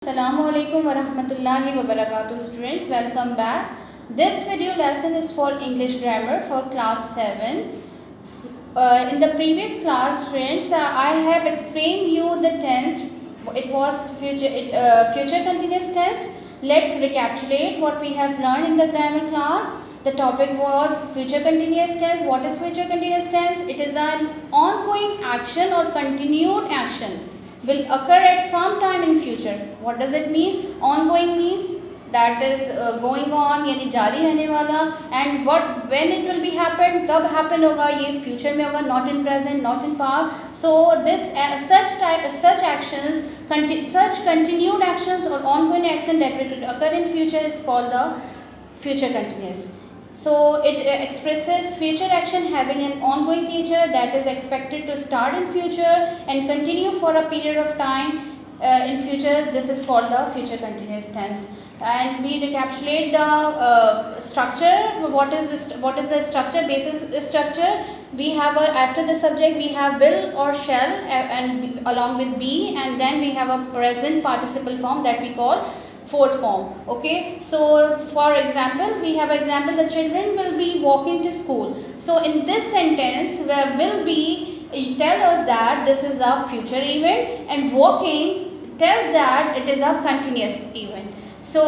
Assalamualaikum warahmatullahi wabarakatuh. Students, welcome back. This video lesson is for English grammar for class 7. In the previous class, friends, I have explained you the tense. It was future continuous tense. Let's recapitulate what we have learned in the grammar class. The topic was future continuous tense. What is future continuous tense? It is an ongoing action or continued action will occur at some time in future. What does it mean? Ongoing means that is going on, यानी जारी रहने वाला. And when it will be happen, कब happen होगा, ये future में होगा, not in present, not in past. So this such actions, such continued actions or ongoing action that will occur in future is called the future continuous. So it expresses future action having an ongoing nature that is expected to start in future and continue for a period of time in future. This is called the future continuous tense. And we recapitulate the structure. What is the structure? Basic structure. We have after the subject we have will or shall and along with be, and then we have a present participle form that we call fourth form. Okay, so for example, we have example, the children will be walking to school. So in this sentence where will be tell us that this is a future event, and walking tells that it is a continuous event. So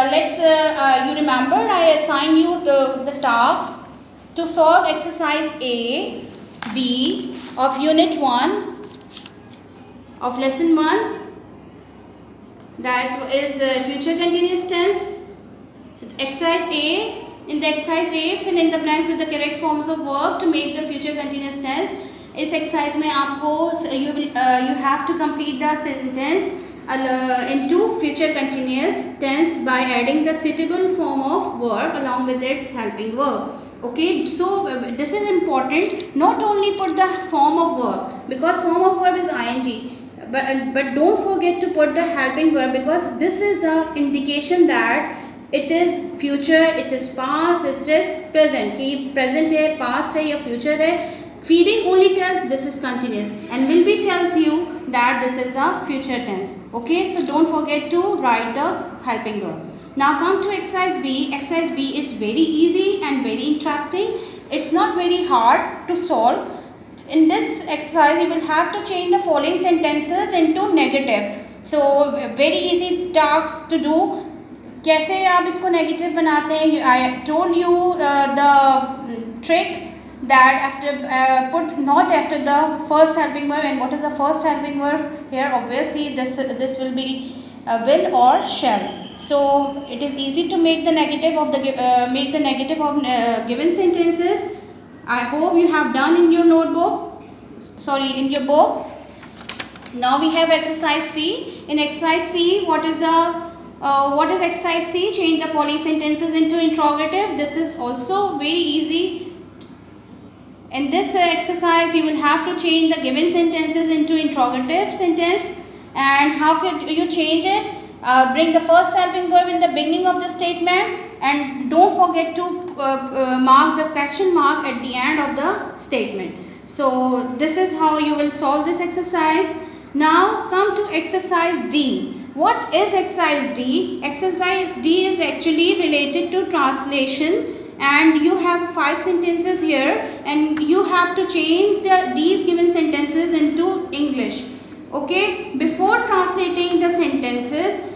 let's you remember I assigned you the task to solve exercise A, B of unit 1 of lesson 1. That is future continuous tense. So exercise A. In the exercise A, fill in the blanks with the correct forms of verb to make the future continuous tense. इस exercise में आपको you have to complete the sentence into future continuous tense by adding the suitable form of verb along with its helping verb. Okay, so this is important. Not only put the form of verb, because form of verb is ing. But don't forget to put the helping verb, because this is an indication that it is future, it is past, it is present. कि present है, past है या future है. Feeding only tells this is continuous, and will be tells you that this is a future tense. Okay, so don't forget to write the helping verb. Now come to exercise B. Exercise B is very easy and very interesting. It's not very hard to solve. In this exercise you will have to change the following sentences into negative. So very easy task to do. कैसे आप इसको negative बनाते हैं? I told you the trick that after put not after the first helping verb. And what is the first helping verb here? Obviously this will be will or shall. So it is easy to make the negative of given sentences. I hope you have done in your notebook, in your book. Now we have exercise C. In exercise C, what is exercise C? Change the following sentences into interrogative. This is also very easy. In this exercise, you will have to change the given sentences into interrogative sentence. And how could you change it? Bring the first helping verb in the beginning of the statement, and don't forget to mark the question mark at the end of the statement. So this is how you will solve this exercise. Now come to exercise D. What is exercise D? Exercise D is actually related to translation, and you have 5 sentences here, and you have to change these given sentences into English. Okay, before translating the sentences,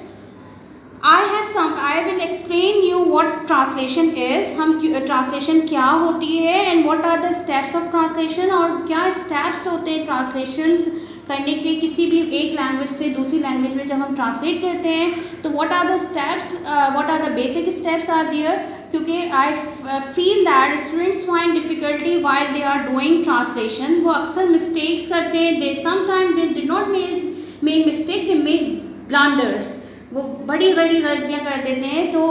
I will explain you what translation is. translation क्या होती है, and what are the steps of translation, और क्या steps होते हैं translation करने के लिए किसी भी एक लैंग्वेज से दूसरी लैंग्वेज में जब हम ट्रांसलेट करते हैं तो what are the steps, what are the basic steps are there. क्योंकि I feel that students find difficulty while they are doing translation. वो अक्सर mistakes करते हैं. Sometimes they did not make mistake, they make blunders. वो बड़ी गलतियाँ कर देते हैं. तो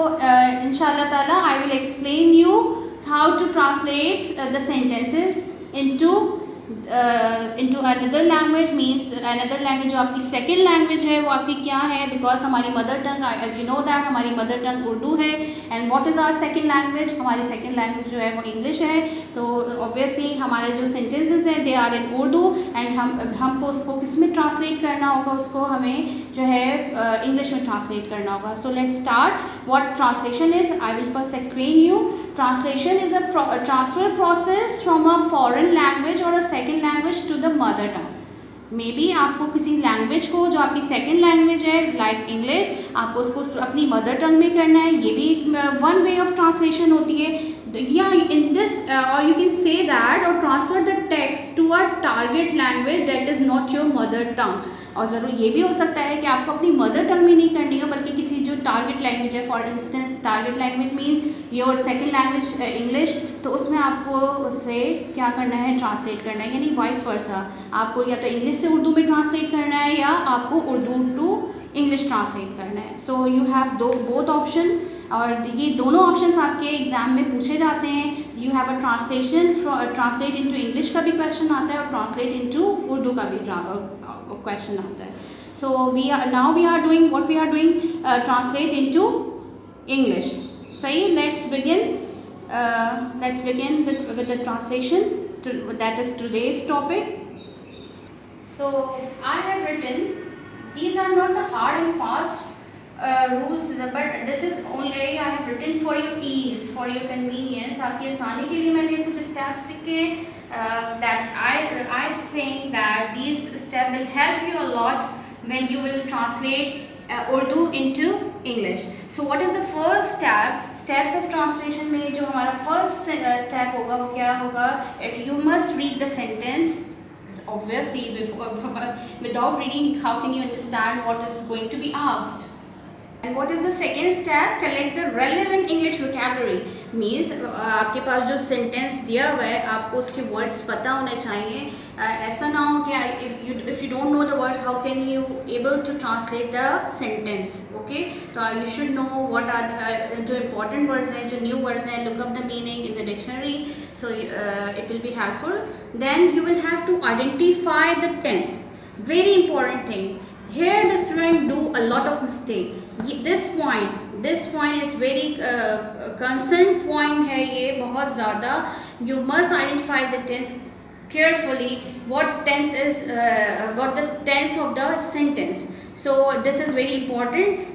इंशाल्लाह ताला I will explain you how to translate the sentences into into another language means another language जो आपकी second language है वो आपकी क्या है, because हमारी mother tongue, as you know that हमारी mother tongue उर्दू है, and what is our second language, हमारी second language जो है वो English है. तो obviously हमारे जो sentences हैं they are in Urdu, and हमको उसको किस में translate करना होगा, उसको हमें जो है English में translate करना होगा. So let's start. What translation is, I will first explain you. Translation is a transfer process from a foreign language or a second language to the mother tongue. May be आपको किसी language को जो आपकी second language है like English, आपको उसको अपनी mother tongue में करना है, ये भी वन वे ऑफ ट्रांसलेशन होती है. या इन दिस और यू कैन से दैट और transfer the text to a target language that is not your mother tongue. और ज़रूर ये भी हो सकता है कि आपको अपनी मदर टंग में नहीं करनी हो बल्कि किसी जो टारगेट लैंग्वेज है, for instance target language means your second language English, तो उसमें आपको उससे क्या करना है, ट्रांसलेट करना है, यानी वाइस वर्सा. आपको या तो इंग्लिश से उर्दू में ट्रांसलेट करना है या आपको उर्दू टू इंग्लिश ट्रांसलेट करना है. So you have both option, और ये दोनों ऑप्शंस आपके एग्ज़ाम में पूछे जाते हैं. You have a translation, translate into English का भी क्वेश्चन आता है और ट्रांसलेट इनटू उर्दू का भी क्वेश्चन आता है. So we are doing what we are doing, translate into English. सही, let's begin with the translation that is today's topic. So I have written, these are not the hard and fast rules, but this is only I have written for your ease, for your convenience. आपकी आसानी के लिए मैंने कुछ steps लिखे that I think that these steps will help you a lot when you will translate Urdu into English. So what is the first step? Steps of translation में जो हमारा first step होगा वो क्या होगा? You must read the sentence. Obviously, without reading, how can you understand what is going to be asked? And what is the second step? Collect the relevant English vocabulary. Means आपके पास जो sentence दिया हुआ है आपको उसके words पता होने चाहिए. ऐसा ना हो कि if you don't know the words, how can you able to translate the sentence? Okay, so you should know what are जो important words हैं, जो new words हैं, look up the meaning in the dictionary. So it will be helpful. Then you will have to identify the tense. Very important thing. Here the student do a lot of mistake. This point is very concern point है ये बहुत ज़्यादा. You must identify the tense carefully. What tense is what the tense of the sentence. So this is very important.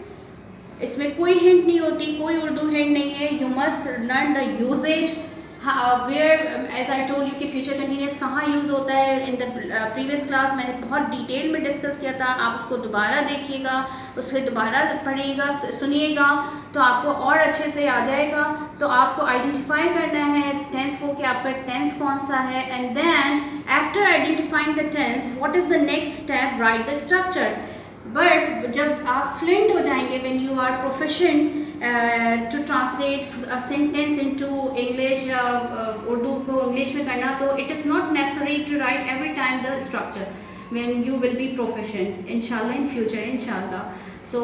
इसमें कोई hint नहीं होती, कोई Urdu hint नहीं है. You must learn the usage. Where as I told you कि future continuous कहाँ use होता है. In the previous class मैंने बहुत डिटेल में डिस्कस किया था. आप उसको दोबारा देखिएगा, उससे दोबारा पढ़िएगा, सुनिएगा तो आपको और अच्छे से आ जाएगा. तो आपको आइडेंटिफाई करना है टेंस को कि आपका टेंस कौन सा है. And then after identifying the tense, what is the next step? Write the structure. But जब आप फ्लुएंट हो जाएंगे, when you are proficient to translate a sentence into English या उर्दू को इंग्लिश में करना, तो it is not necessary to write every time the structure when you will be proficient inshallah in future, inshallah. So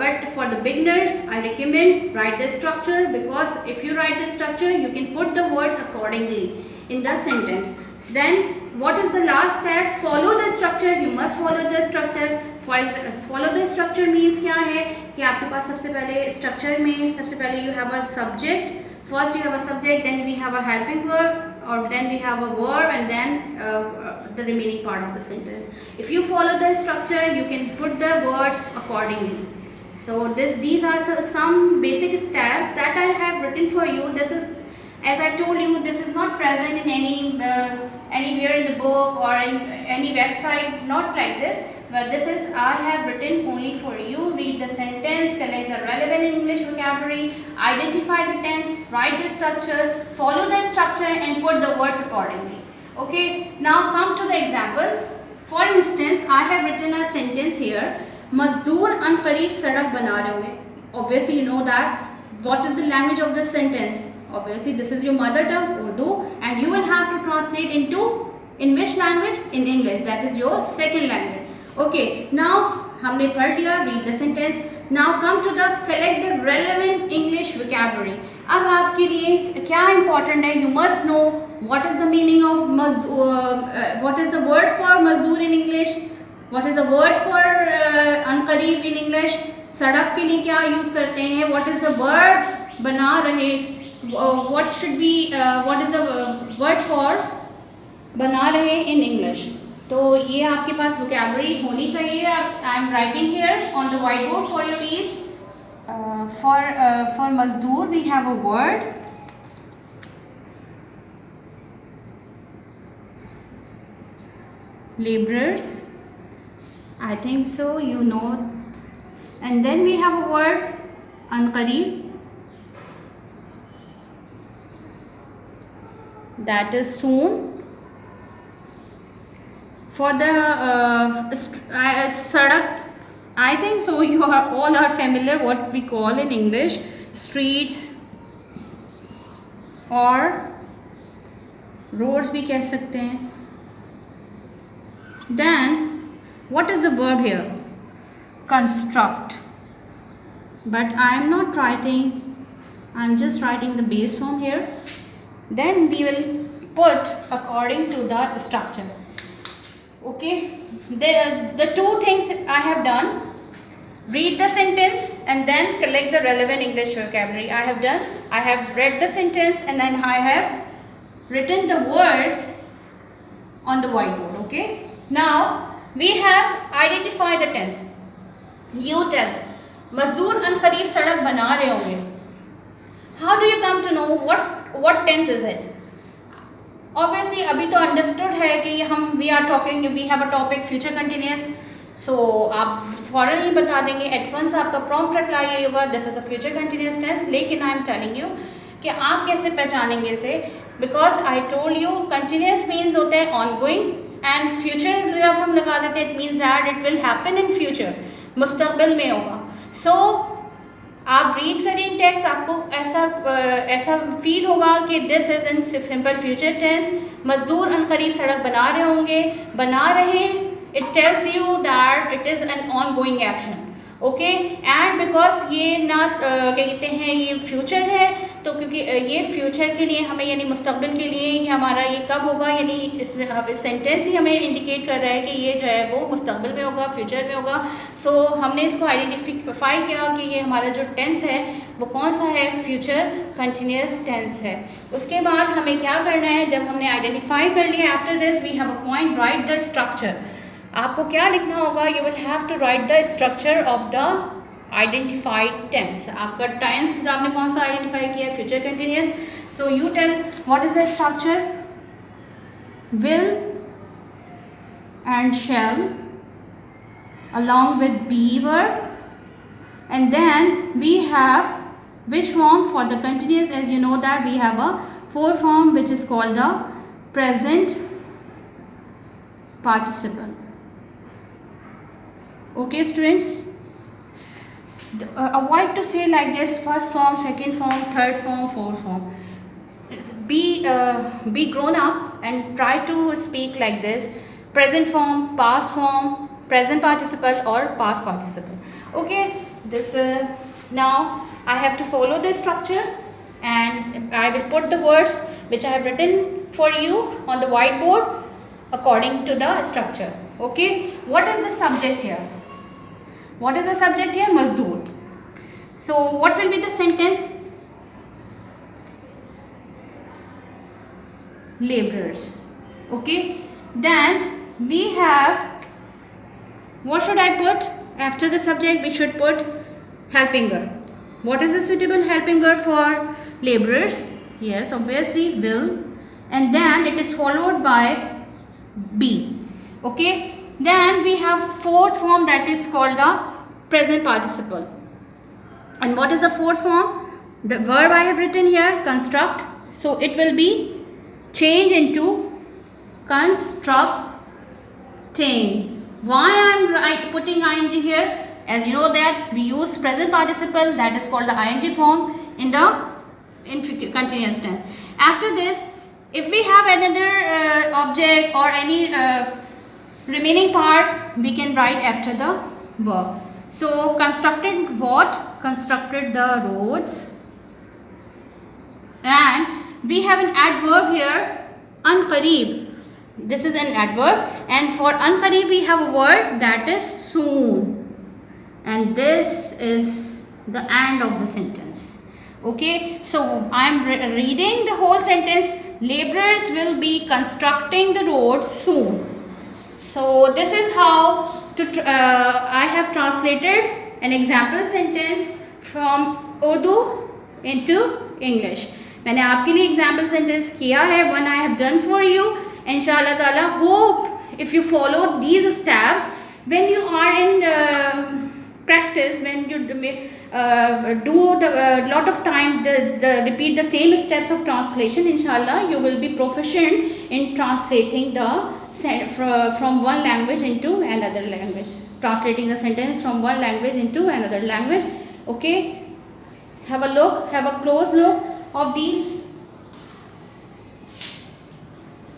but for the beginners I recommend write the structure, because if you write the structure you can put the words accordingly in the sentence. Then what is the last step? Follow the structure. You must follow the structure. For example, follow the structure means क्या है कि आपके पास सबसे पहले structure में सबसे पहले you have a subject. First you have a subject, then we have a helping verb, or then we have a verb, and then the remaining part of the sentence. If you follow the structure, you can put the words accordingly. So these are some basic steps that I have written for you. This is, as I told you, this is not present in anywhere in the book or in any website, not like this, but this is I have written only for you. Read the sentence, collect the relevant English vocabulary, identify the tense, write the structure, follow the structure and put the words accordingly. Okay, now come to the example. For instance, I have written a sentence here. मजदूर अनकरीब सड़क बना रहे होंगे. Obviously you know that. What is the language of this sentence? Obviously this is your mother tongue, Urdu, and you will have to translate into in which language? In English. That is your second language. Okay, now हमने पढ़ लिया read the sentence. Now come to the collect the relevant English vocabulary. अब आपके लिए क्या important है? You must know what is the meaning of what is the word for मजदूर in English, what is the word for अनकरीब in English, सड़क के लिए क्या यूज़ करते हैं, what is the word बना रहे, what should be what is the word for बना रहे in English. तो ये आपके पास vocabulary होनी चाहिए. I am writing here on the whiteboard for your ease. For मजदूर we have a word. Laborers, I think so, you know. And then we have a word anqareeb, that is soon. For the sadak, I think so you all are familiar what we call in English streets or roads भी कह सकते हैं. Then what is the verb here? Construct. But I am not writing, I am just writing the base form here. Then we will put according to the structure. Okay, the two things I have done: read the sentence and then collect the relevant English vocabulary. I have done. I have read the sentence and then I have written the words on the whiteboard. Okay, now we have identified the tense. You tell, मजदूर अनकरीब सड़क बना रहे होंगे. How do you come to know what tense is it? Obviously अभी तो understood है कि हम we are talking, we have a topic future continuous. So आप फौरन ही बता देंगे, at once आपका prompt reply ये होगा this is a future continuous tense. लेकिन I am telling you कि आप कैसे पहचानेंगे इसे, because I told you continuous means होता है ongoing and future जब हम लगा देते हैं it means that it will happen in future, मुस्तकबिल में होगा. So आप रीड करें टेक्स्ट, आपको ऐसा फील होगा कि this is in simple future tense. मजदूर अनकरीब सड़क बना रहे होंगे, बना रहे, it tells you that it is an ongoing action. Okay, and because ये ना कहते हैं ये फ्यूचर है, तो क्योंकि ये फ्यूचर के लिए हमें यानी मुस्तकबिल के लिए ही हमारा ये कब होगा, यानी इसमें सेंटेंस ही हमें इंडिकेट कर रहा है कि ये जो है वो मुस्तकबिल में होगा, फ्यूचर में होगा. सो हमने इसको आइडेंटिफाई किया कि ये हमारा जो टेंस है वो कौन सा है, फ्यूचर कंटिन्यूस टेंस है. उसके बाद हमें क्या करना है, जब हमने आइडेंटिफाई कर लिया, after this we have a point, write the structure. आपको क्या लिखना होगा, you will have to write the structure of the identified tense. आपका टेंस आपने कौन सा आइडेंटिफाई किया, future continuous. So you tell what is the structure, will and shall along with be verb, and then we have which form for the continuous. As you know that we have a four form which is called the present participle. Okay students, avoid to say like this first form, second form, third form, fourth form. Be grown up and try to speak like this: present form, past form, present participle or past participle. Okay, this now I have to follow this structure and I will put the words which I have written for you on the whiteboard according to the structure. Okay, what is the subject here? What is the subject here? Mazdoor. So what will be the sentence? Laborers. Okay, then we have, what should I put after the subject? We should put helping verb. What is the suitable helping verb for laborers? Yes, obviously will, and then it is followed by be. Okay, then we have fourth form that is called the present participle. And what is the fourth form? The verb I have written here, construct. So it will be changed into constructing. Why I am putting ing here? As you know that we use present participle that is called the ing form in continuous tense. After this, if we have another object or any remaining part, we can write after the verb. So constructed what? Constructed the roads. And we have an adverb here, an-qareeb. This is an adverb, and for an-qareeb we have a word that is soon, and this is the end of the sentence. Okay, so I am reading the whole sentence. Laborers will be constructing the road soon. So this is how I have translated an example sentence from Urdu into English. मैंने आपके लिए example sentence किया है, one I have done for you. Inshallah Taala, hope if you follow these steps when you are in practice, when you do the lot of time the repeat the same steps of translation, inshallah you will be proficient in translating the from one language into another language, translating the sentence from one language into another language. Okay, have a look, have a close look of these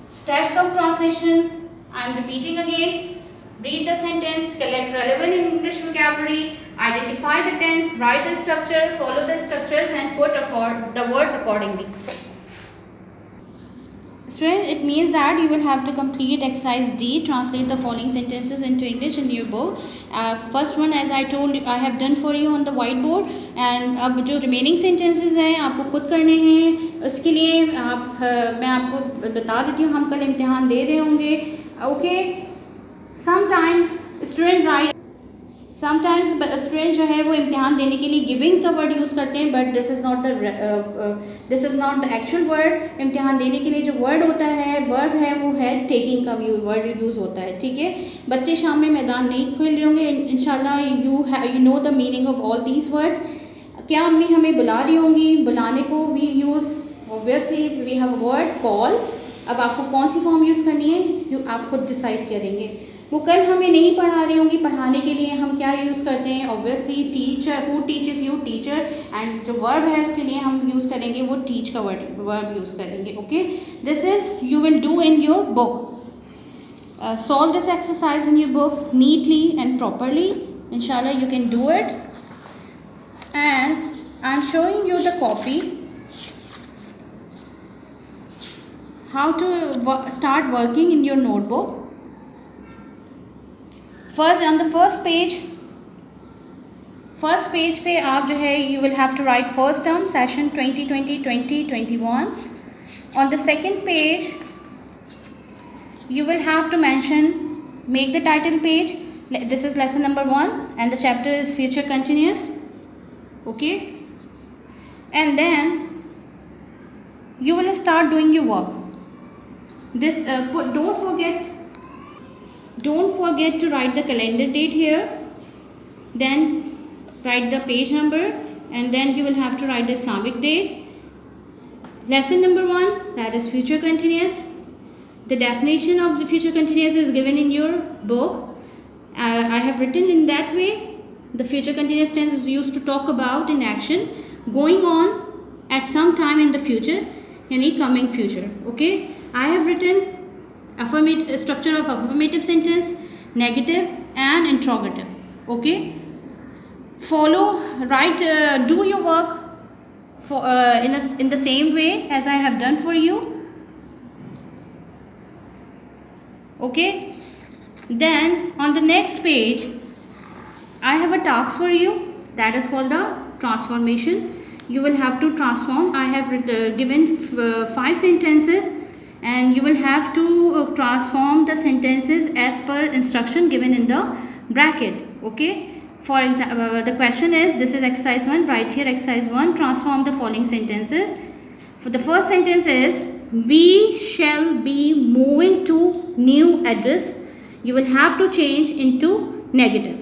steps of translation. I am repeating again. Read the sentence, collect relevant English vocabulary, identify the tense, write the structure, follow the structures and put the words accordingly. Students, it means that you will have to complete exercise D, translate the following sentences into English in your book. First one, as I told you, I have done for you on the whiteboard, and अब जो remaining sentences हैं आपको खुद करने हैं. उसके लिए मैं आपको बता देती हूँ, हम कल इम्तिहान दे रहे होंगे. Okay, sometimes स्टूडेंट जो है वो इम्तिहान देने के लिए गिविंग का वर्ड यूज़ करते हैं, but this is not the actual word. इम्तिहान देने के लिए जो वर्ड होता है, वर्ब है, वो है टेकिंग का वर्ड यूज़ होता है. ठीक है, बच्चे शाम में मैदान नहीं खेल रहे होंगे. इंशाल्लाह you know the meaning of all these words. क्या अम्मी हमें बुला रही होंगी? बुलाने को we use obviously we have a word call. अब आपको कौन सी फॉर्म यूज़ करनी है आप खुद डिसाइड करेंगे. वो कल हमें नहीं पढ़ा रही होंगी, पढ़ाने के लिए हम क्या यूज़ करते हैं? Obviously teacher, who teaches you, teacher. And जो वर्ब है उसके लिए हम यूज़ करेंगे वो टीच का वर्ब यूज़ करेंगे. Okay, this is you will do in your book. Solve this exercise in your book neatly and properly. Inshallah you can do it. And I am showing you the copy how to start working in your notebook. First, on the first page पे आप जो है you will have to write first term session 2020-2021. On the second page you will have to make the title page. This is lesson number 1 and the chapter is future continuous. Okay, and then you will start doing your work. This don't forget to write the calendar date here, then write the page number, and then you will have to write the Islamic date. Lesson number 1, that is future continuous. The definition of the future continuous is given in your book. I have written in that way. The future continuous tense is used to talk about in action going on at some time in the future, any coming future. Okay, I have written structure of affirmative sentence, negative and interrogative. Okay, do your work in the same way as I have done for you. Okay, then on the next page I have a task for you that is called the transformation. You will have to transform. I have given 5 sentences and you will have to transform the sentences as per instruction given in the bracket. Okay, for example, the question is, this is exercise 1, write here exercise 1, transform the following sentences. For the first sentence is, we shall be moving to new address. You will have to change into negative.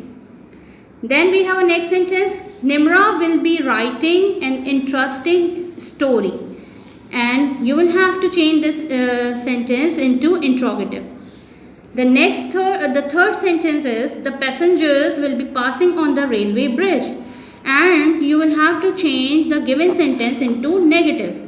Then we have a next sentence, Nimra will be writing an interesting story. And you will have to change this sentence into interrogative. The third sentence is, the passengers will be passing on the railway bridge, and you will have to change the given sentence into negative.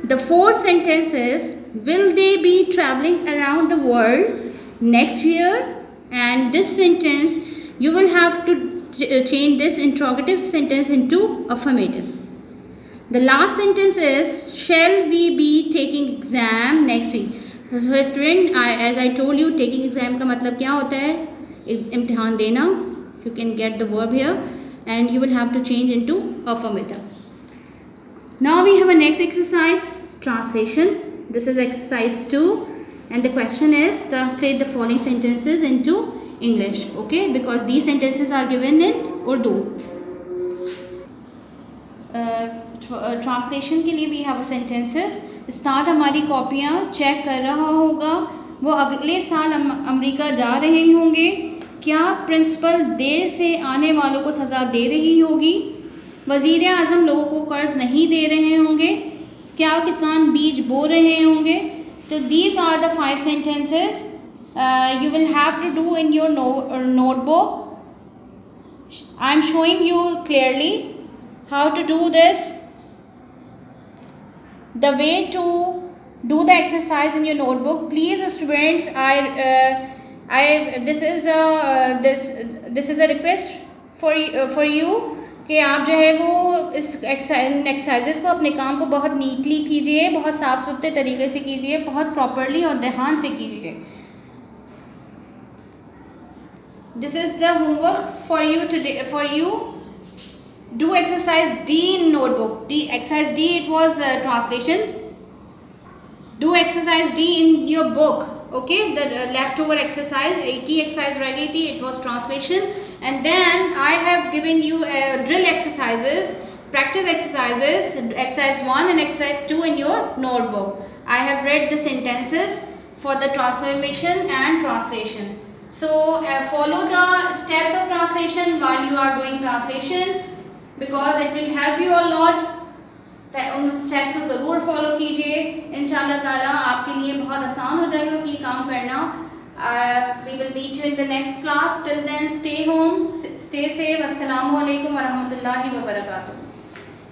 The fourth sentence is, will they be traveling around the world next year? And this sentence you will have to change this interrogative sentence into affirmative. The last sentence is, shall we be taking exam next week? So student, as I told you, taking exam का मतलब क्या होता है? इम्तिहान देना. You can get the verb here and you will have to change into affirmative. Now we have a next exercise, translation. This is exercise 2 and the question is, translate the following sentences into English. Okay, because these sentences are given in Urdu. Translation के लिए भी have sentences. उस्ताद हमारी कॉपियाँ check कर रहा होगा. वो अगले साल अमेरिका जा रहे होंगे. क्या प्रिंसिपल देर से आने वालों को सज़ा दे रही होगी? वज़ीर आज़म लोगों को कर्ज़ नहीं दे रहे होंगे. क्या किसान बीज बो रहे होंगे? तो these are the 5 sentences you will have to do in your notebook. I am showing you clearly how to do this. The way to do the exercise in your notebook, please students, this is a request for you कि आप जो है वो इस exercises को, अपने काम को बहुत नीटली कीजिए, बहुत साफ़ सुथरे तरीके से कीजिए, बहुत प्रॉपरली और ध्यान से कीजिए. This is the homework for you today. For you, do exercise D in notebook. Exercise D, it was translation. Do exercise D in your book. Okay, the leftover exercise, एक ही exercise रह गई थी. It was translation. And then I have given you drill exercises, practice exercises, exercise 1 and exercise 2 in your notebook. I have read the sentences for the transformation and translation. So follow the steps of translation while you are doing translation because it will help you a lot. उन steps को ज़रूर follow कीजिए. इंशाल्लाह ताला आपके लिए बहुत आसान हो जाएगा कि काम करना. We will meet you in the next class. Till then, stay home, stay safe. Assalamu alaikum wa rahmatullahi wa barakatuh.